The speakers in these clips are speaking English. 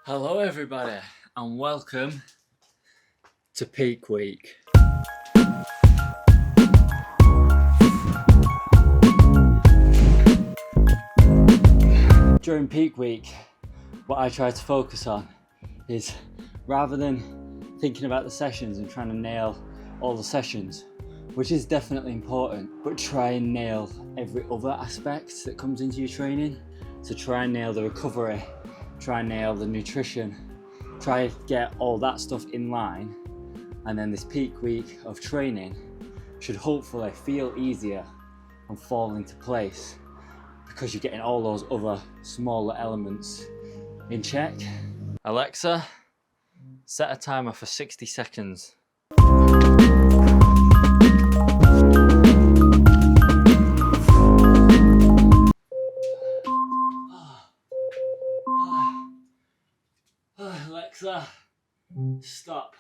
Hello everybody and welcome to Peak Week. During Peak Week, what I try to focus on is, rather than thinking about the sessions and trying to nail all the sessions, which is definitely important, but try and nail every other aspect that comes into your training. So try and nail the recovery, try and nail the nutrition, try and get all that stuff in line, and then this peak week of training should hopefully feel easier and fall into place because you're getting all those other smaller elements in check. Alexa, set a timer for 60 seconds. Alexa, stop.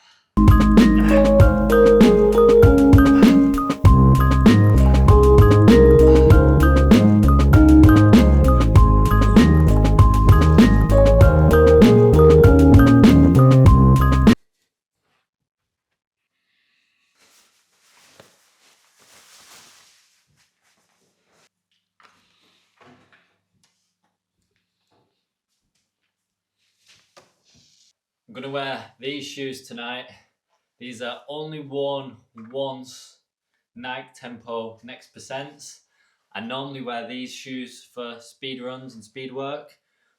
I'm gonna wear these shoes tonight. These are only worn once, Nike Tempo Next Percents. I normally wear these shoes for speed runs and speed work,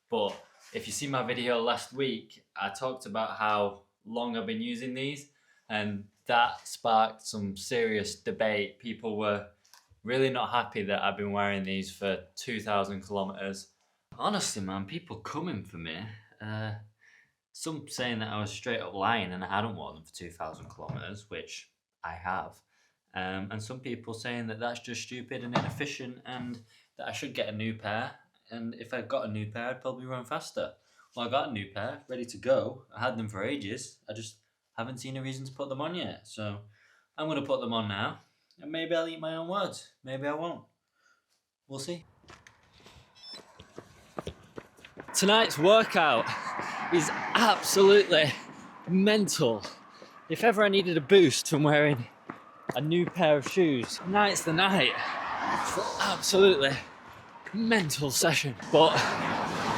but if you see my video last week, I talked about how long I've been using these, and that sparked some serious debate. People were really not happy that I've been wearing these for 2,000 kilometers. Honestly, man, people coming for me. Some saying that I was straight up lying and I hadn't worn them for 2,000 kilometers, which I have. And some people saying that that's just stupid and inefficient and that I should get a new pair. And if I got a new pair, I'd probably run faster. Well, I got a new pair, ready to go. I had them for ages. I just haven't seen a reason to put them on yet. So I'm going to put them on now. And maybe I'll eat my own words. Maybe I won't. We'll see. Tonight's workout is absolutely mental. If ever I needed a boost from wearing a new pair of shoes, tonight's the night for absolutely mental session. But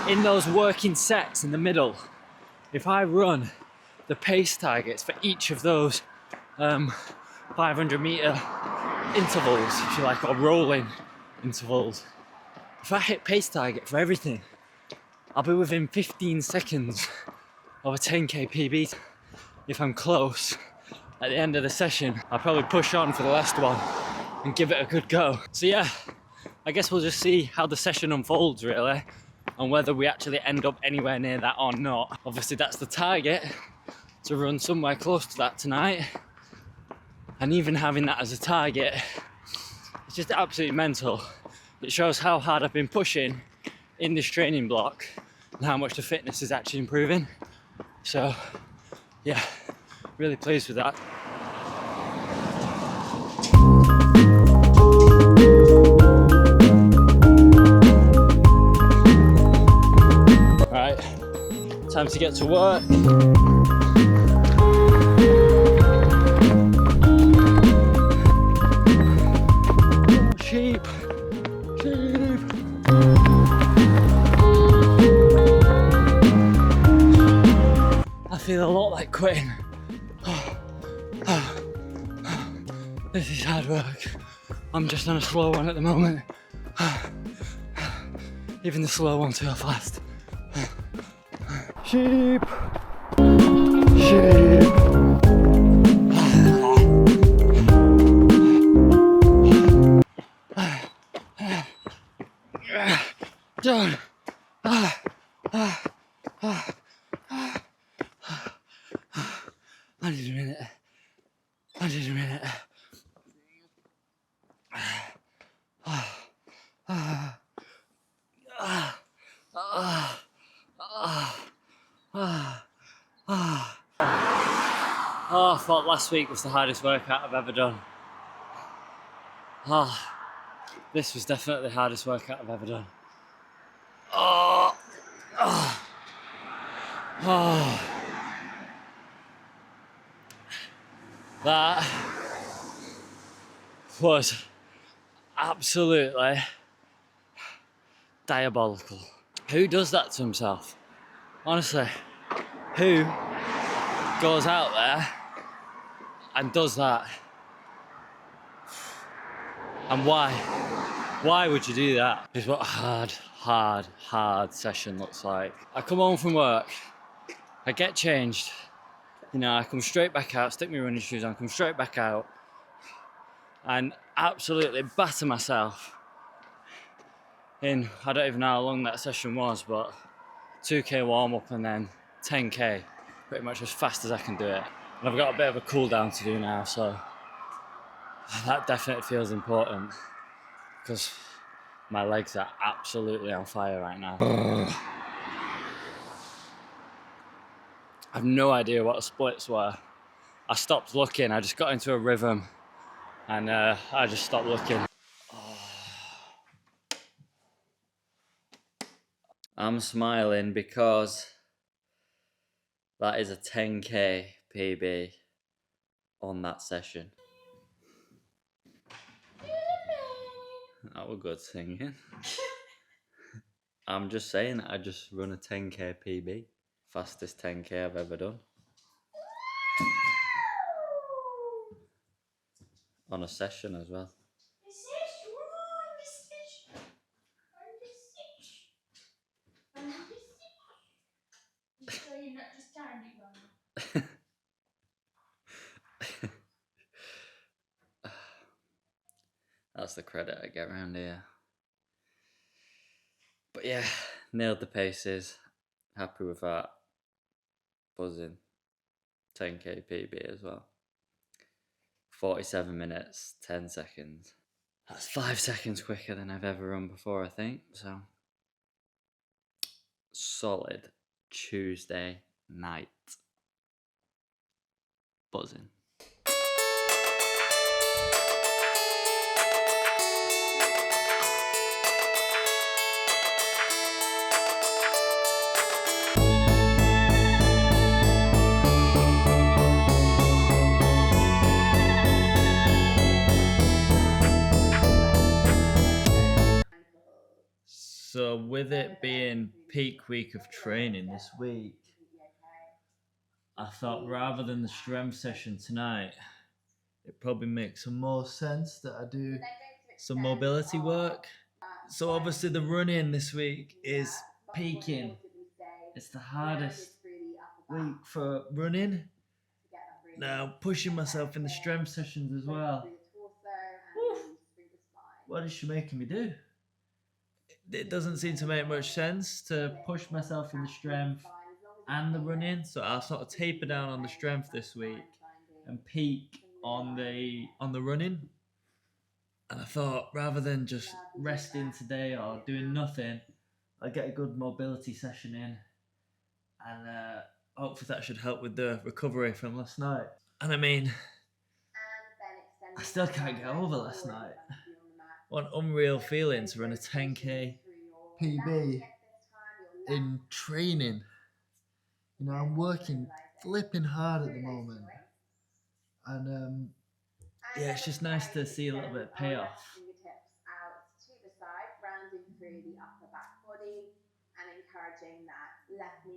in those working sets in the middle, if I run the pace targets for each of those 500 meter intervals, if you like, or rolling intervals, if I hit pace target for everything, I'll be within 15 seconds of a 10k PB. If I'm close at the end of the session, I'll probably push on for the last one and give it a good go. So yeah, I guess we'll just see how the session unfolds really, and whether we actually end up anywhere near that or not. Obviously that's the target, to run somewhere close to that tonight. And even having that as a target, it's just absolutely mental. It shows how hard I've been pushing in this training block and how much the fitness is actually improving. So yeah, really pleased with that. Right, time to get to work. Sheep. I feel a lot like quitting. This is hard work. I'm just on a slow one at the moment. Even the slow ones feel fast. Sheep. Sheep. Done. I need a minute. Oh, I thought last week was the hardest workout I've ever done. This was definitely the hardest workout I've ever done. Oh, that was absolutely diabolical. Who does that to himself? Honestly, who goes out there and does that? And why? Why would you do that? It's what a hard session looks like. I come home from work, I get changed, you know, I come straight back out, stick my running shoes on, come straight back out, and absolutely batter myself in, I don't even know how long that session was, but 2k warm up and then 10k, pretty much as fast as I can do it. And I've got a bit of a cool down to do now, so that definitely feels important because my legs are absolutely on fire right now. I've no idea what the splits were. I stopped looking, I just got into a rhythm and I just stopped looking. I'm smiling because that is a 10k PB on that session. That was good singing. I'm just saying I just run a 10k PB. Fastest 10k I've ever done. On a session as well. So you're not just standing on. That's the credit I get around here. But yeah, nailed the paces. Happy with that. Buzzing. 10k PB as well. 47 minutes, 10 seconds. That's 5 seconds quicker than I've ever run before, I think. So, solid Tuesday night. Buzzing. So with it being peak week of training this week, I thought rather than the strength session tonight, it probably makes some more sense that I do some mobility work. So obviously the running this week is peaking. It's the hardest week for running. Now pushing myself in the strength sessions as well. Woo. What is she making me do? It doesn't seem to make much sense to push myself in the strength and the running, so I'll sort of taper down on the strength this week and peak on the running. And I thought rather than just resting today or doing nothing, I'll get a good mobility session in, and hopefully that should help with the recovery from last night. And I mean, I still can't get over last night. What an unreal feeling to run a 10k PB in training. You know, I'm working flipping hard at the moment, and yeah, it's just nice to see a little bit of payoff. Fingertips out to the side, rounding through the upper back body and encouraging that left knee.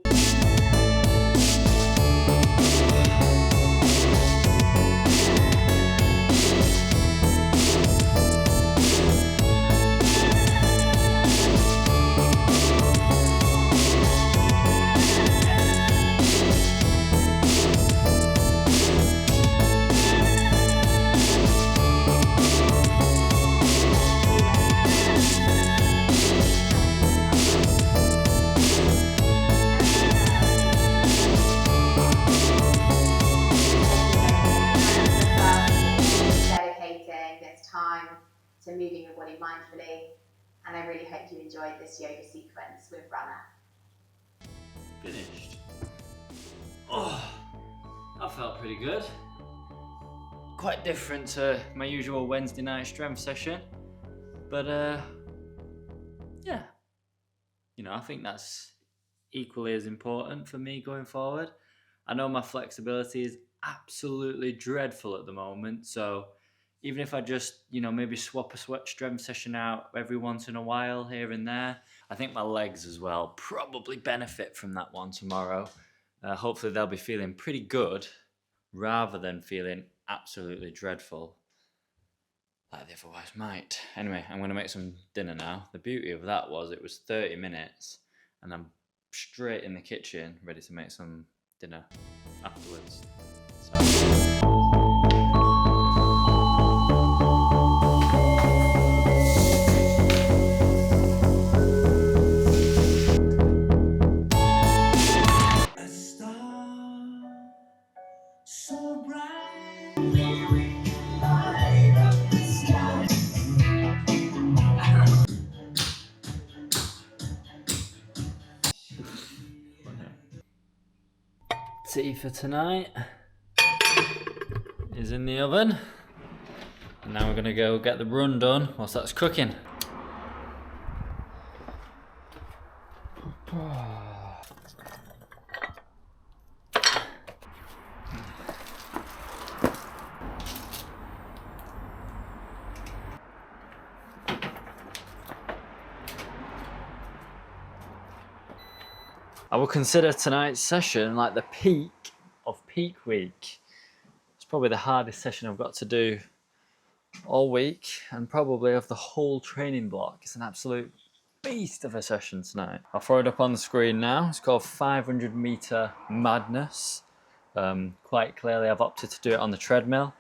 To moving your body mindfully, and I really hope you enjoyed this yoga sequence with Runner. Finished. Oh, that felt pretty good. Quite different to my usual Wednesday night strength session, but yeah, you know, I think that's equally as important for me going forward. I know my flexibility is absolutely dreadful at the moment, so even if I just, maybe swap a sweat strength session out every once in a while here and there, I think my legs as well probably benefit from that one tomorrow. Hopefully they'll be feeling pretty good rather than feeling absolutely dreadful like they otherwise might. Anyway, I'm going to make some dinner now. The beauty of that was it was 30 minutes and I'm straight in the kitchen ready to make some dinner afterwards. Tea for tonight is in the oven, and now we're gonna go get the run done whilst that's cooking. I would consider tonight's session like the peak of peak week. It's probably the hardest session I've got to do all week and probably of the whole training block. It's an absolute beast of a session tonight. I'll throw it up on the screen now. It's called 500 meter madness. Quite clearly I've opted to do it on the treadmill.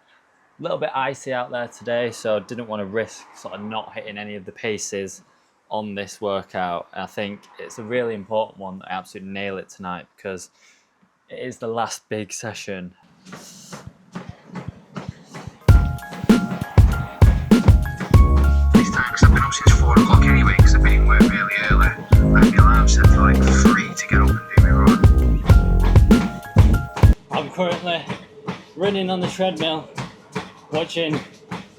A little bit icy out there today, so I didn't want to risk sort of not hitting any of the paces on this workout. I think it's a really important one that I absolutely nail it tonight because it is the last big session. These times I've been up since 4 o'clock anyway because I've been in work really early. I had my alarm set for like 3 to get up and do my run. I'm currently running on the treadmill, watching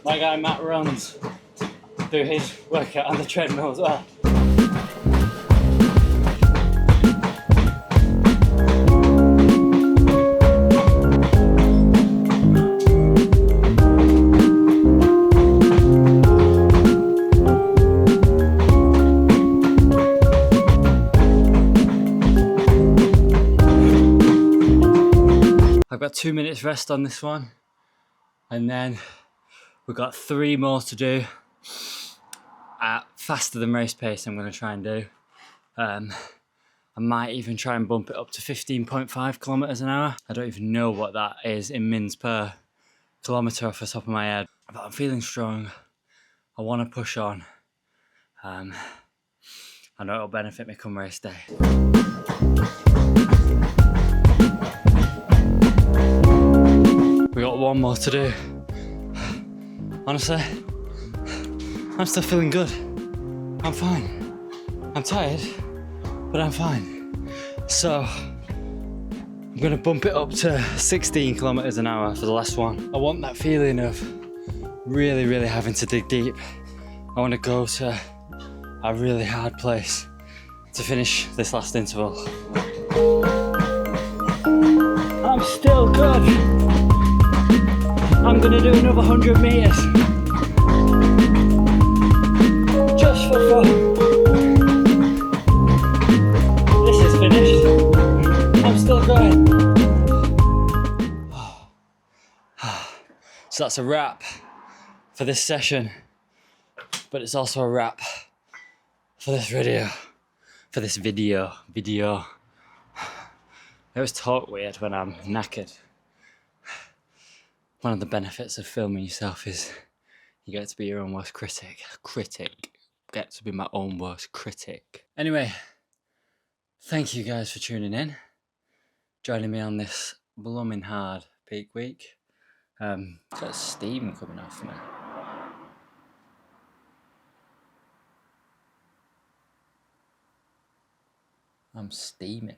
my guy Matt runs, do his workout on the treadmill as well. I've got 2 minutes rest on this one, and then we've got 3 more to do at faster than race pace. I'm going to try and do. I might even try and bump it up to 15.5 kilometers an hour. I don't even know what that is in mins per kilometer off the top of my head, but I'm feeling strong. I want to push on. I know it'll benefit me come race day. We got 1 more to do. Honestly, I'm still feeling good. I'm fine. I'm tired, but I'm fine. So, I'm gonna bump it up to 16 kilometers an hour for the last one. I want that feeling of really, really having to dig deep. I want to go to a really hard place to finish this last interval. I'm still good. I'm gonna do another 100 meters. Just for fun. This is finished. I'm still going. So that's a wrap for this session, but it's also a wrap for this video. I always talk weird when I'm knackered. One of the benefits of filming yourself is you get to be your own worst critic. Get to be my own worst critic. Anyway, thank you guys for tuning in, joining me on this blooming hard peak week. Got steam coming off me. I'm steaming.